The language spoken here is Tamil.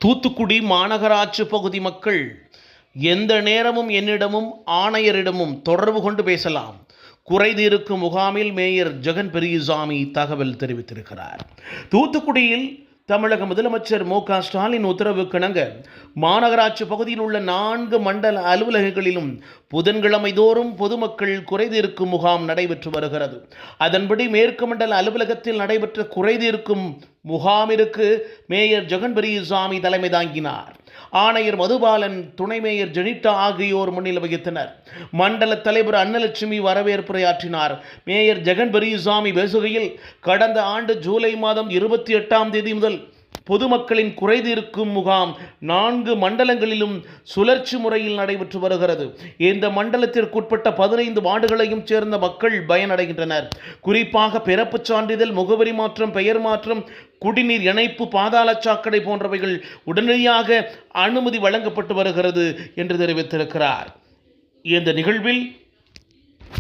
தூத்துக்குடி மாநகராட்சி பகுதி மக்கள் எந்த நேரமும் என்னிடமும் ஆணையரிடமும் தொடர்பு கொண்டு பேசலாம். குறைதீர்க்கும் முகாமில் மேயர் ஜெகன் பெரியசாமி தகவல் தெரிவித்திருக்கிறார். தூத்துக்குடியில் தமிழக முதலமைச்சர் மு.க. ஸ்டாலின் உத்தரவுக்கிணங்க மாநகராட்சி பகுதியில் உள்ள 4 மண்டல அலுவலகங்களிலும் புதன்கிழமை தோறும் பொதுமக்கள் குறைதீர்க்கும் முகாம் நடைபெற்று வருகிறது. அதன்படி மேற்கு மண்டல அலுவலகத்தில் நடைபெற்ற குறைதீர்க்கும் முகாமிற்கு மேயர் ஜெகன் பெரியசாமி தலைமை தாங்கினார். ஆணையர் மதுபாலன், துணை மேயர் ஜெனிட்டா ஆகியோர் முன்னிலை வகித்தனர். மண்டல தலைவர் அன்னலட்சுமி வரவேற்புரையாற்றினார். மேயர் ஜெகன் பெரியசாமி பேசுகையில், கடந்த ஆண்டு ஜூலை மாதம் 28ஆம் தேதி முதல் பொதுமக்களின் குறைதீர்க்கும் முகாம் 4 மண்டலங்களிலும் சுழற்சி முறையில் நடைபெற்று வருகிறது. இந்த மண்டலத்திற்குட்பட்ட 15 வார்டுகளையும் சேர்ந்த மக்கள் பயனடைகின்றனர். குறிப்பாக பிறப்புச் சான்றிதழ், முகவரி மாற்றம், பெயர் மாற்றம், குடிநீர் இணைப்பு, பாதாள சாக்கடை போன்றவைகள் உடனடியாக அனுமதி வழங்கப்பட்டு வருகிறது என்று தெரிவித்திருக்கிறார். இந்த நிகழ்வில்